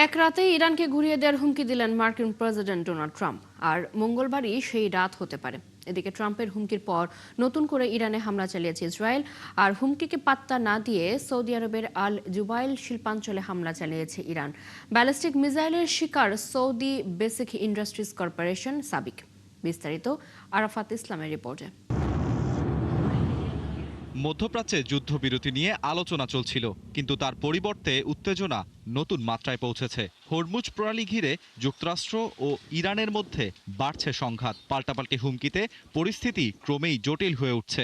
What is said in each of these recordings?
এক রাতেই ইরানকে ঘুরিয়ে দেওয়ার হুমকি দিলেন মার্কিন প্রেসিডেন্ট ডোনাল্ড ট্রাম্প। আর মঙ্গলবারই সেই রাত হতে পারে। এদিকে ট্রাম্পের হুমকির পর নতুন করে ইরানে হামলা চালিয়েছে ইসরায়েল। আর হুমকিকে পাত্তা না দিয়ে সৌদি আরবের আল জুবাইল শিল্পাঞ্চলে হামলা চালিয়েছে ইরান। ব্যালিস্টিক মিসাইলের শিকার সৌদি বেসিক ইন্ডাস্ট্রিজ কর্পোরেশন সাবিক। বিস্তারিত আরাফাত ইসলামের রিপোর্টে। মধ্যপ্রাচ্যে যুদ্ধবিরতি নিয়ে আলোচনা চলছিল, কিন্তু তার পরিবর্তে উত্তেজনা নতুন মাত্রায় পৌঁছেছে। হরমুজ প্রণালী ঘিরে যুক্তরাষ্ট্র ও ইরানের মধ্যে বাড়ছে সংঘাত। পাল্টাপাল্টি হুমকিতে পরিস্থিতি ক্রমেই জটিল হয়ে উঠছে।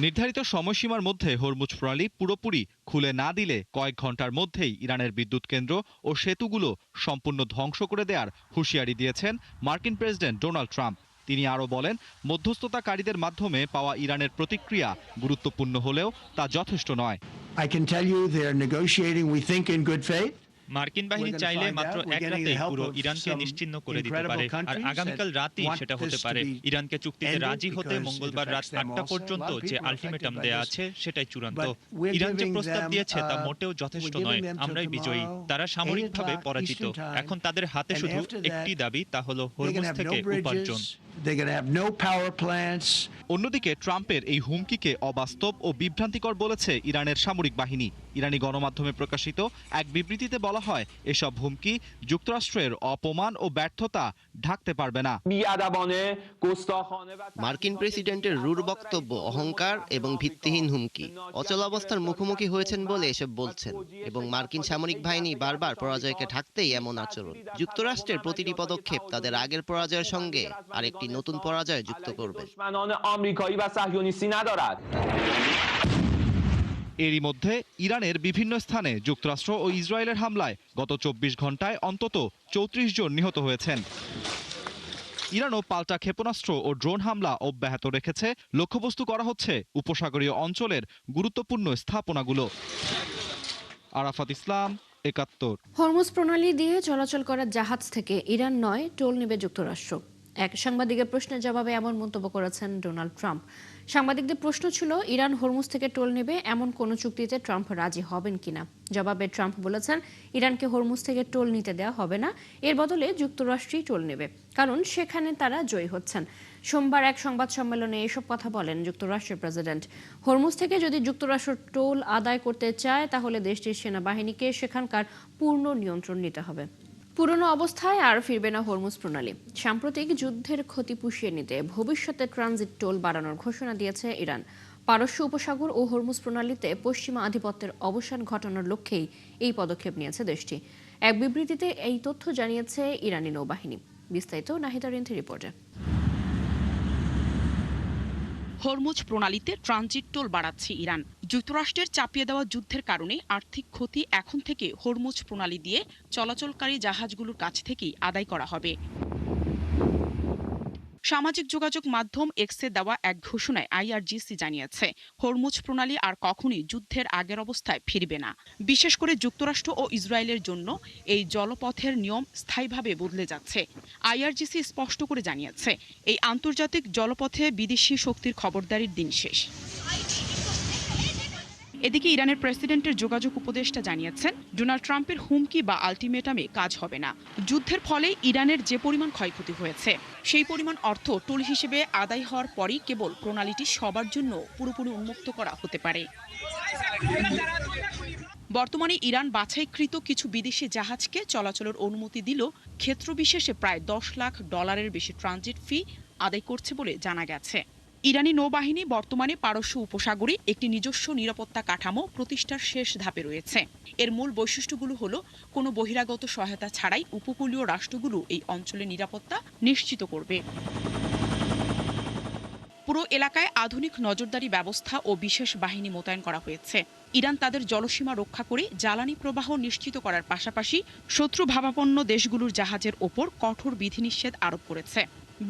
নির্ধারিত সময়সীমার মধ্যে হরমুজ প্রণালী পুরোপুরি খুলে না দিলে কয়েক ঘন্টার মধ্যেই ইরানের বিদ্যুৎ কেন্দ্র ও সেতুগুলো সম্পূর্ণ ধ্বংস করে দেওয়ার হুঁশিয়ারি দিয়েছেন মার্কিন প্রেসিডেন্ট ডোনাল্ড ট্রাম্প। তিনি আরও বলেন, মধ্যস্থতাকারীদের মাধ্যমে পাওয়া ইরানের প্রতিক্রিয়া গুরুত্বপূর্ণ হলেও তা যথেষ্ট নয়। I can tell you they are negotiating, we think, in good faith. মার্কিন বাহিনী চাইলে মাত্র এক রাতেই পুরো ইরানকে নিশ্চিহ্ন করে দিতে পারে, আর আগামীকাল রাতেই সেটা হতে পারে। ইরানকে চুক্তিতে রাজি হতে মঙ্গলবার রাত ৮টা পর্যন্ত যে আলটিমেটাম দেয়া আছে সেটাই চূড়ান্ত। ইরান যে প্রস্তাব দিয়েছে তা মোটেও যথেষ্ট নয়। আমরাই বিজয়ী, তারা সামরিকভাবে পরাজিত। এখন তাদের হাতে শুধু একটি দাবি, তা হলো হরমুজ থেকে উপার্জন। অন্যদিকে ট্রাম্পের এই হুমকিকে অবাস্তব ও বিভ্রান্তিকর বলেছে ইরানের সামরিক বাহিনী। ইরানি গণমাধ্যমে প্রকাশিত এক বিবৃতিতে বলা হয়, এসব হুমকি যুক্তরাষ্ট্রের অপমান ও ব্যর্থতা ঢাকতে পারবে না। মার্কিন প্রেসিডেন্টের রূঢ় বক্তব্য অহংকার এবং ভিত্তিহীন হুমকি। অচলাবস্থার মুখোমুখি হয়েছেন বলে এসব বলছেন, এবং মার্কিন সামরিক বাহিনী বারবার পরাজয়কে ঢাকতেই এমন আচরণ। যুক্তরাষ্ট্রের প্রতিটি পদক্ষেপ তাদের আগের পরাজয়ের সঙ্গে আরেকটি নতুন পরাজয় যুক্ত করবে। এরই মধ্যে ইরানের বিভিন্ন স্থানে যুক্তরাষ্ট্র ও ইসরায়েলের হামলায় গত ২৪ ঘন্টায় অন্তত ৩৪ জন নিহত হয়েছেন। ইরানও পাল্টা ক্ষেপণাস্ত্র ও ড্রোন হামলা অব্যাহত রেখেছে। লক্ষ্যবস্তু করা হচ্ছে উপসাগরীয় অঞ্চলের গুরুত্বপূর্ণ স্থাপনাগুলো। আরাফাত ইসলাম, ৭১। হরমুজ প্রণালী দিয়ে চলাচল করা জাহাজ থেকে ইরান নয়, টোল নেবে যুক্তরাষ্ট্র। এক সাংবাদিকের প্রশ্নের জবাবে এমন মন্তব্য করেছেন ডোনাল্ড ট্রাম্প। সাংবাদিকদের প্রশ্ন ছিল, ইরান হরমুজ থেকে টোল নেবে এমন কোন চুক্তিতে ট্রাম্প রাজি হবেন কিনা। জবাবে ট্রাম্প বলেছেন, ইরানকে হরমুজ থেকে টোল নিতে দেওয়া হবে না, এর বদলে যুক্তরাষ্ট্রই টোল নেবে, কারণ সেখানে তারা জয়ী হচ্ছেন। সোমবার এক সংবাদ সম্মেলনে এসব কথা বলেন যুক্তরাষ্ট্রের প্রেসিডেন্ট। হরমুজ থেকে যদি যুক্তরাষ্ট্র টোল আদায় করতে চায়, তাহলে দেশটির সেনাবাহিনীকে সেখানকার পূর্ণ নিয়ন্ত্রণ নিতে হবে। পুরনো অবস্থায় আর ফিরবে না হরমুজ প্রণালী। সাম্প্রতিক যুদ্ধের ক্ষতি পুষিয়ে নিতে ভবিষ্যতে ট্রানজিট টোল বাড়ানোর ঘোষণা দিয়েছে ইরান। পারস্য উপসাগর ও হরমুজ প্রণালীতে পশ্চিমা আধিপত্যের অবসান ঘটানোর লক্ষ্যেই এই পদক্ষেপ নিয়েছে দেশটি। এক বিবৃতিতে এই তথ্য জানিয়েছে ইরানি নৌবাহিনী। বিস্তারিত নাহিদা রিন্থির রিপোর্টে। হরমুজ প্রণালীতে ট্রানজিট টোল বাড়াচ্ছে ইরান। যুক্তরাষ্ট্রের চাপিয়ে দেওয়া যুদ্ধের কারণে আর্থিক ক্ষতি এখন থেকে হরমুজ প্রণালী দিয়ে চলাচলকারী জাহাজগুলোর কাছ থেকেই আদায় করা হবে। সামাজিক যোগাযোগ মাধ্যম এক্সে দেওয়া এক ঘোষণায় আইআরজিসি জানিয়েছে, হরমুজ প্রণালী আর কখনোই যুদ্ধের আগের অবস্থায় ফিরবে না। বিশেষ করে যুক্তরাষ্ট্র ও ইসরায়েলের জন্য এই জলপথের নিয়ম স্থায়ীভাবে বদলে যাচ্ছে। আইআরজিসি স্পষ্ট করে জানিয়েছে, এই আন্তর্জাতিক জলপথে বিদেশি শক্তির খবরদারির দিন শেষ। এদিকে ইরানের প্রেসিডেন্টের যোগাযোগ উপদেষ্টা জানিয়েছেন, ডোনাল্ড ট্রাম্পের হুমকি বা আলটিমেটামে কাজ হবে না। যুদ্ধের ফলে ইরানের যে পরিমাণ ক্ষয়ক্ষতি হয়েছে, সেই পরিমাণ অর্থ টোল হিসেবে আদায় হওয়ার পরই কেবল প্রণালীটি সবার জন্য পুরোপুরি উন্মুক্ত করা হতে পারে। বর্তমানে ইরান বাছাইকৃত কিছু বিদেশি জাহাজকে চলাচলের অনুমতি দিলেও ক্ষেত্রবিশেষে প্রায় $10 লাখ বেশি ট্রানজিট ফি আদায় করছে বলে জানা গেছে। ইরানি নৌবাহিনী বর্তমানে পারস্য উপসাগরে একটি নিজস্ব নিরাপত্তা কাঠামো প্রতিষ্ঠার শেষ ধাপে রয়েছে। এর মূল বৈশিষ্ট্যগুলো হলো, কোনো বহিরাগত সহায়তা ছাড়াই উপকূলীয় রাষ্ট্রগুলো এই অঞ্চলের নিরাপত্তা নিশ্চিত করবে। পুরো এলাকায় আধুনিক নজরদারি ব্যবস্থা ও বিশেষ বাহিনী মোতায়েন করা হয়েছে। ইরান তাদের জলসীমা রক্ষা করে জ্বালানি প্রবাহ নিশ্চিত করার পাশাপাশি শত্রু ভাবাপন্ন দেশগুলোর জাহাজের ওপর কঠোর বিধিনিষেধ আরোপ করেছে।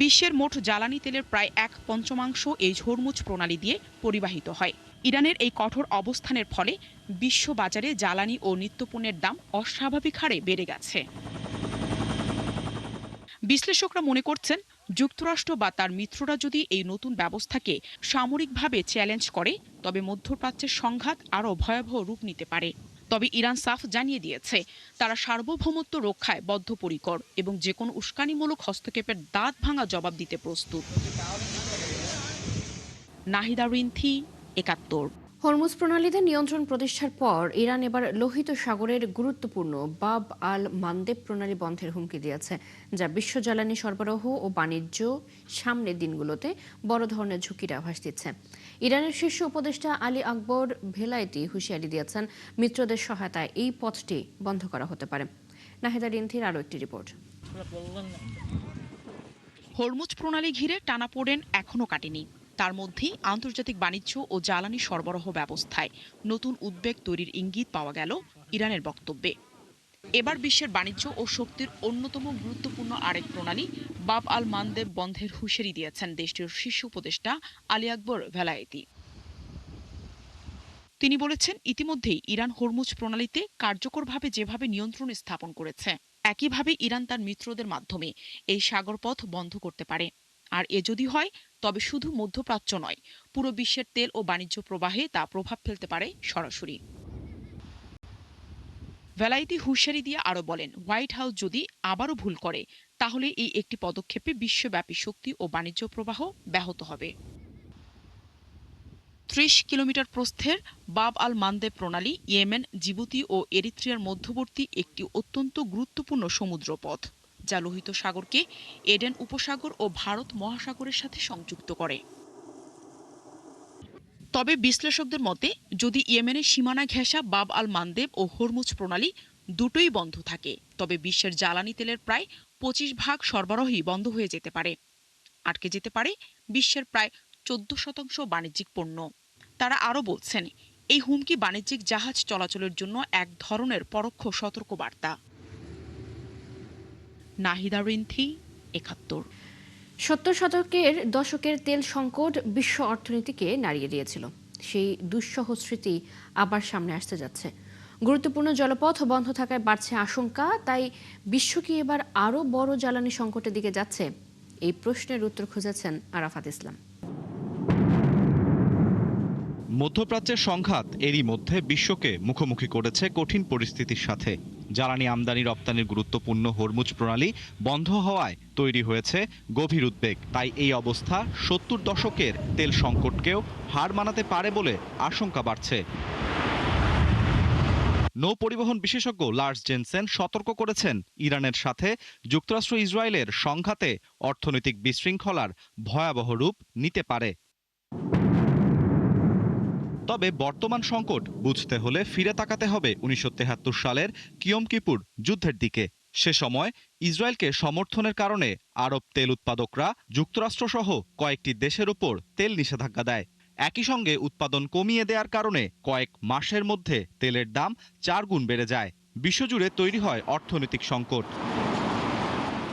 বিশ্বের মোট জ্বালানি তেলের প্রায় 1/5 এই হরমুজ প্রণালী দিয়ে পরিবাহিত হয়। ইরানের এই কঠোর অবস্থানের ফলে বিশ্ববাজারে জ্বালানি ও নিত্যপণ্যের দাম অস্বাভাবিক হারে বেড়ে গেছে। বিশ্লেষকরা মনে করছেন, যুক্তরাষ্ট্র বা তার মিত্ররা যদি এই নতুন ব্যবস্থাকে সামরিকভাবে চ্যালেঞ্জ করে, তবে মধ্যপ্রাচ্যের সংঘাত আরও ভয়াবহ রূপ নিতে পারে। তবে ইরান সাফ জানিয়ে দিয়েছে তারা সার্বভৌমত্ব রক্ষায় বদ্ধপরিকর এবং যে কোনো উস্কানিমূলক হস্তক্ষেপের দাঁত ভাঙা জবাব দিতে প্রস্তুত। নাহিদা রিন্থি, ৭১। হরমুজ প্রণালীতে নিয়ন্ত্রণ প্রতিষ্ঠার পর ইরান এবার লোহিত সাগরের গুরুত্বপূর্ণ বাব আল মানদেব প্রণালী বন্ধের হুমকি দিয়েছে, যা বিশ্ব জ্বালানি সরবরাহ ও বাণিজ্য সামনের দিনগুলোতে বড় ধরনের ঝুঁকির আভাস দিচ্ছে। ইরানের শীর্ষ উপদেষ্টা আলী আকবর ভেলায়েতি হুঁশিয়ারি দিয়েছেন, মিত্রদের সহায়তায় এই পথটি বন্ধ করা হতে পারে। নাহিদা রিন্থির আরও একটি রিপোর্ট। হরমুজ প্রণালী ঘিরে টানাপোড়েন এখনও কাটেনি। তার মধ্যেই আন্তর্জাতিক বাণিজ্য ও জ্বালানি সরবরাহ ব্যবস্থায় নতুন উদ্বেগ তৈরির ইঙ্গিত পাওয়া গেল ইরানের বক্তব্যে। এবার বিশ্বের বাণিজ্য ও শক্তির অন্যতম গুরুত্বপূর্ণ আরেক প্রণালী বাব আল মানদেব বন্ধের হুঁশিয়ারি দিয়েছেন দেশটির শীর্ষ উপদেষ্টা আলী আকবর ভেলায়েতি। তিনি বলেছেন, ইতিমধ্যেই ইরান হরমুজ প্রণালীতে কার্যকরভাবে যেভাবে নিয়ন্ত্রণ স্থাপন করেছে, একইভাবে ইরান তার মিত্রদের মাধ্যমে এই সাগরপথ বন্ধ করতে পারে। আর এ যদি হয়, তবে শুধু মধ্যপ্রাচ্য নয়, পুরো বিশ্বের তেল ও বাণিজ্য প্রবাহে তা প্রভাব ফেলতে পারে সরাসরি। ভেলায়েতি হুঁশিয়ারি দিয়ে আরও বলেন, হোয়াইট হাউস যদি আবারও ভুল করে, তাহলে এই একটি পদক্ষেপে বিশ্বব্যাপী শক্তি ও বাণিজ্য প্রবাহ ব্যাহত হবে। ৩০ কিলোমিটার প্রস্থের বাব আল মানদেব প্রণালী ইয়েমেন, জিবুতি ও এরিত্রিয়ার মধ্যবর্তী একটি অত্যন্ত গুরুত্বপূর্ণ সমুদ্রপথ, যা লোহিত সাগরকে এডেন উপসাগর ও ভারত মহাসাগরের সাথে সংযুক্ত করে। তবে বিশ্লেষকদের মতে, যদি ইয়েমেনের সীমানা ঘেঁষা বাব আল মানদেব ও হরমুজ প্রণালী দুটোই বন্ধ থাকে, তবে বিশ্বের জ্বালানি তেলের প্রায় ২৫% সরবরাহই বন্ধ হয়ে যেতে পারে। আটকে যেতে পারে বিশ্বের প্রায় ১৪% বাণিজ্যিক পণ্য। তারা আরও বলছেন, এই হুমকি বাণিজ্যিক জাহাজ চলাচলের জন্য এক ধরনের পরোক্ষ সতর্কবার্তা। নাহিদা রিন্থি, ৭১। ৭০ দশকের তেল সংকট বিশ্ব অর্থনীতিকে নাড়িয়ে দিয়েছিল। সেই দুঃসহ স্মৃতি আবার সামনে আসতে যাচ্ছে। গুরুত্বপূর্ণ জলপথ বন্ধ থাকায় বাড়ছে আশঙ্কা। তাই বিশ্ব কি এবার আরও বড় জ্বালানি সংকটের দিকে যাচ্ছে? এই প্রশ্নের উত্তর খুঁজেছেন আরাফাত ইসলাম। মধ্যপ্রাচ্যের সংঘাত এরই মধ্যে বিশ্বকে মুখোমুখি করেছে কঠিন পরিস্থিতির সাথে। জ্বালানি আমদানি রপ্তানির গুরুত্বপূর্ণ হরমুজ প্রণালী বন্ধ হওয়ায় তৈরি হয়েছে গভীর উদ্বেগ। তাই এই অবস্থা ৭০ দশকের তেল সংকটকেও হার মানাতে পারে বলে আশঙ্কা বাড়ছে। নৌ পরিবহন বিশেষজ্ঞ লার্স জেনসেন সতর্ক করেছেন, ইরানের সাথে যুক্তরাষ্ট্র ইসরায়েলের সংঘাতে অর্থনৈতিক বিশৃঙ্খলার ভয়াবহ রূপ নিতে পারে। তবে বর্তমান সংকট বুঝতে হলে ফিরে তাকাতে হবে ১৯৭৩ সালের কিয়ম কিপুর যুদ্ধের দিকে। সে সময় ইসরায়েলকে সমর্থনের কারণে আরব তেল উৎপাদকরা যুক্তরাষ্ট্রসহ কয়েকটি দেশের উপর তেল নিষেধাজ্ঞা দেয়। একই সঙ্গে উৎপাদন কমিয়ে দেওয়ার কারণে কয়েক মাসের মধ্যে তেলের দাম ৪ গুণ বেড়ে যায়। বিশ্বজুড়ে তৈরি হয় অর্থনৈতিক সংকট।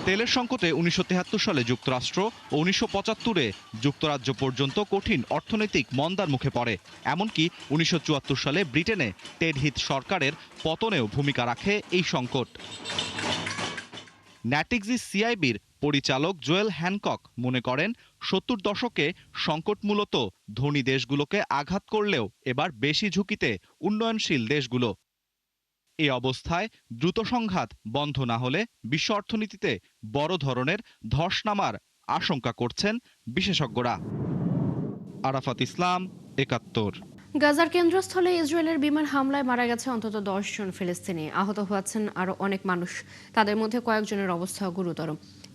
তেলের সংকটে ১৯৭৩ সালে যুক্তরাষ্ট্র ও ১৯৭৫-এ যুক্তরাজ্য পর্যন্ত কঠিন অর্থনৈতিক মন্দার মুখে পড়ে। এমনকি ১৯৭৪ সালে ব্রিটেনে টেড হিথ সরকারের পতনেও ভূমিকা রাখে এই সংকট। ন্যাটিক্সি সিআইবির পরিচালক জোয়েল হ্যানকক মনে করেন, ৭০ দশকে সংকট মূলত ধনী দেশগুলোকে আঘাত করলেও এবার বেশি ঝুঁকিতে উন্নয়নশীল দেশগুলো। এই অবস্থায় দ্রুত সংঘাত বন্ধ না হলে বিশ্ব অর্থনীতিতে বড় ধরনের ধস নামার আশঙ্কা করছেন বিশেষজ্ঞরা। আরাফাত ইসলাম, ৭১। গাজার কেন্দ্রস্থলে ইসরায়েলের বিমান হামলায় মারা গেছে অন্তত ১০ জন ফিলিস্তিনি। আহত হয়েছেন আরও অনেক মানুষ। তাদের মধ্যে কয়েকজনের অবস্থা গুরুতর।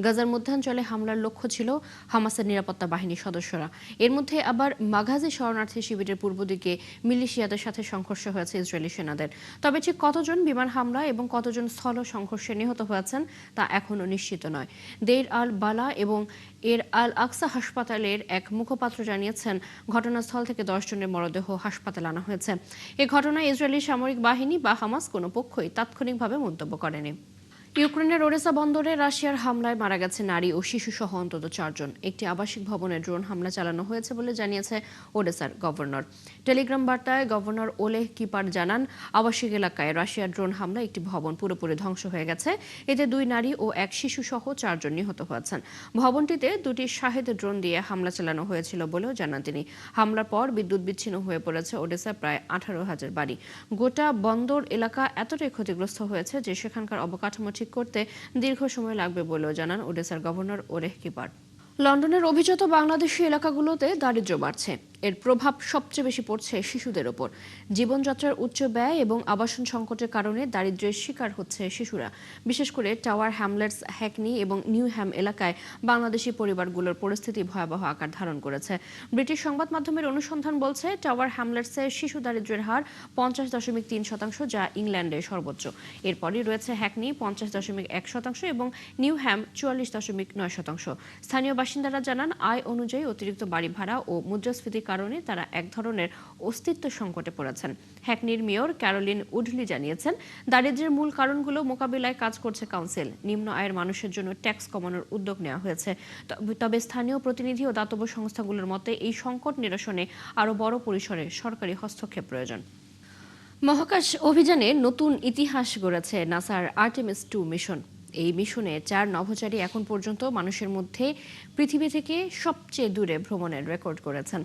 গাজার মধ্যাঞ্চলে হামলার লক্ষ্য ছিল হামাসের নিরাপত্তা বাহিনীর সদস্যরা। এর মধ্যে আবার মাগাজি শরণার্থী শিবিরের পূর্ব দিকে মিলিশিয়াদের সাথে সংঘর্ষ হয়েছে ইসরায়েলি সেনাদের। তবে ঠিক কতজন বিমান হামলা এবং কতজন স্থল সংঘর্ষে নিহত হয়েছেন তা এখনও নিশ্চিত নয়। দেইর আল বালা এবং এর আল আকসা হাসপাতালের এক মুখপাত্র জানিয়েছেন, ঘটনাস্থল থেকে ১০ জনের মরদেহ হাসপাতালে আনা হয়েছে। এ ঘটনায় ইসরায়েলি সামরিক বাহিনী বা হামাস কোনো পক্ষই তাৎক্ষণিকভাবে মন্তব্য করেনি। ইউক্রেনের ওডেসা বন্দরে রাশিয়ার হামলায় মারা গেছে নারী ও শিশু সহ অন্তত 4 জন। একটি আবাসিক ভবনে ড্রোন হামলা চালানো হয়েছে বলে জানিয়েছে ওডেসার গভর্নর। টেলিগ্রাম বার্তায় গভর্নর ওলেহ কিপার জানান, আবাসিক এলাকায় রাশিয়ার ড্রোন হামলায় একটি ভবন পুরোপুরি ধ্বংস হয়ে গেছে। এতে 2 নারী ও 1 শিশু সহ 4 জন নিহত হয়েছেন। ভবনটিতে 2টি শাহেদ ড্রোন দিয়ে হামলা চালানো হয়েছিল বলেও জানান তিনি। হামলার পর বিদ্যুৎ বিচ্ছিন্ন হয়ে পড়েছে ওডেসা প্রায় 18,000 বাড়ি। গোটা বন্দর এলাকা এতটাই ক্ষতিগ্রস্ত হয়েছে যে সেখানকার অবকাঠামো ঠিক করতে দীর্ঘ সময় লাগবে বলেও জানান ওডেসার গভর্নর ওলেহ কিপার। লন্ডনের অভিজাত বাংলাদেশি এলাকাগুলোতে দারিদ্র্য বাড়ছে। এর প্রভাব সবচেয়ে বেশি পড়ছে শিশুদের ওপর। জীবনযাত্রার উচ্চ ব্যয় এবং আবাসন সংকটের কারণে দারিদ্র্যের শিকার হচ্ছে শিশুরা। বিশেষ করে টাওয়ার হ্যামলেটস, হ্যাকনি এবং নিউ হ্যাম এলাকায় বাংলাদেশি পরিবারগুলোর পরিস্থিতি ভয়াবহ আকার ধারণ করেছে। ব্রিটিশ সংবাদ মাধ্যমের অনুসন্ধান বলছে, টাওয়ার হ্যামলেটসে শিশু দারিদ্র্যের হার 50.3%, যা ইংল্যান্ডে সর্বোচ্চ। এরপরই রয়েছে হ্যাকনি 50.1% এবং নিউ হ্যাম 44.9%। স্থানীয় বাসিন্দারা জানান, আয় অনুযায়ী অতিরিক্ত বাড়ি ভাড়া ও মুদ্রাস্ফীতির কারণে তারা এক ধরনের অস্তিত্ব সংকটে পড়েছেন। হ্যাকনির মেয়র ক্যারোলিন উডলি জানিয়েছেন, দারিদ্র্যের মূল কারণগুলো মোকাবিলায় কাজ করছে কাউন্সিল। নিম্ন আয়ের মানুষের জন্য ট্যাক্স কমানোর উদ্যোগ নেওয়া হয়েছে। তবে স্থানীয় প্রতিনিধি ও দাতব্য সংস্থাগুলোর মতে এই সংকট নিরসনে আরও বড় পরিসরে সরকারি হস্তক্ষেপ প্রয়োজন। মহাকাশ অভিযানে নতুন ইতিহাস গড়েছে নাসার আর্টেমিস 2 মিশন। এই মিশনে 4 নভোচারী এখন পর্যন্ত মানুষের মধ্যে পৃথিবী থেকে সবচেয়ে দূরে ভ্রমণের রেকর্ড করেছেন।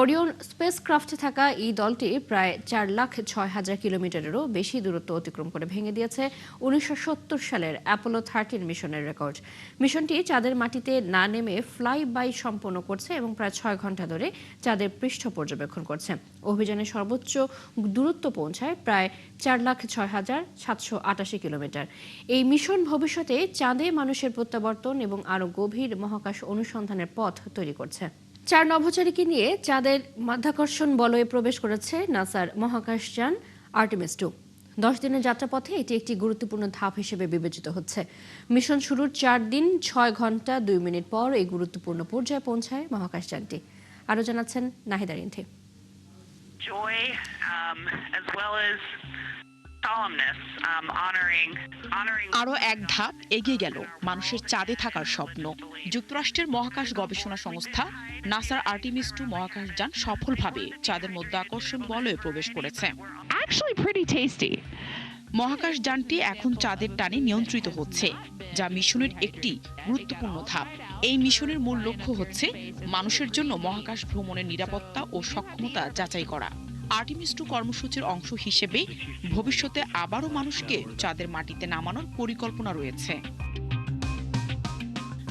ওরিয়ন স্পেসক্রাফটে থাকা এই দলটি প্রায় 4,06,000 কিলোমিটারেরও বেশি দূরত্ব অতিক্রম করে ভেঙে দিয়েছে 1970 সালের অ্যাপোলো 13 মিশনের রেকর্ড। মিশনটি চাঁদের মাটিতে না নেমে ফ্লাই বাই সম্পন্ন করছে এবং প্রায় 6 ঘন্টা ধরে চাঁদের পৃষ্ঠ পর্যবেক্ষণ করছে। অভিযানের সর্বোচ্চ দূরত্ব পৌঁছায় প্রায় 4,06,788 কিলোমিটার। এই মিশন ভবিষ্যতে চাঁদে মানুষের প্রত্যাবর্তন এবং আরও গভীর মহাকাশ অনুসন্ধানের পথ তৈরি করছে। 4 নভোচারীকে নিয়ে চাঁদের মাধ্যাকর্ষণ বলয়ে প্রবেশ করেছে নাসার মহাকাশযান আর্টেমিস 2। 10 দিনের যাত্রাপথে এটি একটি গুরুত্বপূর্ণ ধাপ হিসেবে বিবেচিত হচ্ছে। মিশন শুরুর 4 দিন 6 ঘন্টা 2 মিনিট পর এই গুরুত্বপূর্ণ পর্যায়ে পৌঁছায় মহাকাশযানটি। আরও জানাচ্ছেন নাহিদা রিন্থি। আরও এক ধাপ এগিয়ে গেল মানুষের চাঁদে থাকার স্বপ্ন। যুক্তরাষ্ট্রের মহাকাশ গবেষণা সংস্থা নাসার আর্টেমিস 2 মহাকাশযান সফলভাবে চাঁদের মধ্যাকর্ষণ বলয়ে প্রবেশ করেছে। মহাকাশযানটি এখন চাঁদের টানে নিয়ন্ত্রিত হচ্ছে, যা মিশনের একটি গুরুত্বপূর্ণ ধাপ। এই মিশনের মূল লক্ষ্য হচ্ছে মানুষের জন্য মহাকাশ ভ্রমণের নিরাপত্তা ও সক্ষমতা যাচাই করা। আর্টেমিস 2 কর্মসূচির অংশ হিসেবে ভবিষ্যতে আবারও মানুষকে চাঁদের মাটিতে নামানোর পরিকল্পনা রয়েছে।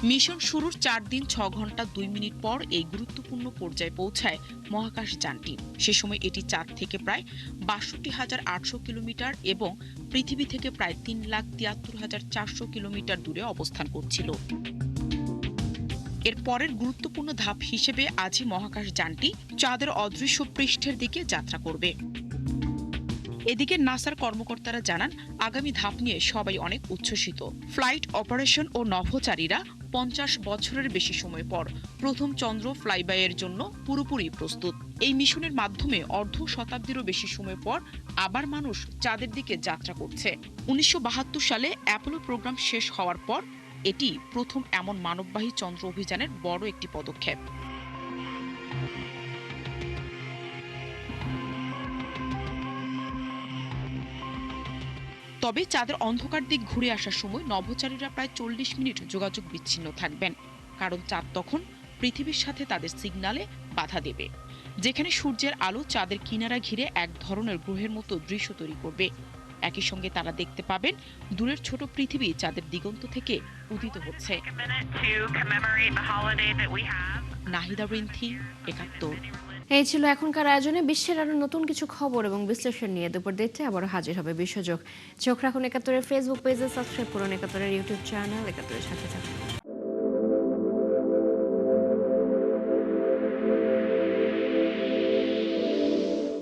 মিশন শুরুর 4 দিন 6 ঘন্টা 2 মিনিট পর এই গুরুত্বপূর্ণ পর্যায়ে পৌঁছায় মহাকাশযানটি। সে সময় এটি চাঁদ থেকে প্রায় 62,800 কিলোমিটার এবং পৃথিবী থেকে প্রায় 3,73,400 কিলোমিটার দূরে অবস্থান করছিল। এর পরের গুরুত্বপূর্ণ ধাপ হিসেবে আজই মহাকাশযানটি চাঁদের অদৃশ্য পৃষ্ঠের দিকে যাত্রা করবে। এদিকে নাসার কর্মকর্তারা জানান, আগামী ধাপ নিয়ে সবাই অনেক উচ্ছ্বসিত। ফ্লাইট অপারেশন ও নভোচারীরা 50 বছরের বেশি সময় পর প্রথম চন্দ্র ফ্লাইবাইয়ের জন্য পুরোপুরি প্রস্তুত। এই মিশনের মাধ্যমে অর্ধ শতাব্দীরও বেশি সময় পর আবার মানুষ চাঁদের দিকে যাত্রা করছে। 1972 সালে অ্যাপোলো প্রোগ্রাম শেষ হওয়ার পর এটি প্রথম এমন মানববাহী চন্দ্র অভিযানের বড় একটি পদক্ষেপ। তবে চাঁদের অন্ধকার দিক ঘুরে আসার সময় নভোচারীরা প্রায় 40 মিনিট যোগাযোগ বিচ্ছিন্ন থাকবেন, কারণ চাঁদ তখন পৃথিবীর সাথে তাদের সিগন্যালে বাধা দেবে, যেখানে সূর্যের আলো চাঁদের কিনারা ঘিরে এক ধরনের গ্রহের মতো দৃশ্য তৈরি করবে। একই সঙ্গে তারা দেখতে পাবেন দূরের ছোট পৃথিবী চাঁদের দিগন্ত থেকে উদিত হচ্ছে। নাহিদা রিন্থি, 71। এই ছিল এখনকার আয়োজনে। বিশ্বের আরো নতুন কিছু খবর এবং বিশ্লেষণ নিয়ে দুপুর 1:30 আবারও হাজির হবে বিশ্বযোগ। চোখ রাখুন 71-এর ফেসবুক পেজে, সাবস্ক্রাইব করুন 71-এর ইউটিউব চ্যানেল। 71-এর সাথে থাকুন।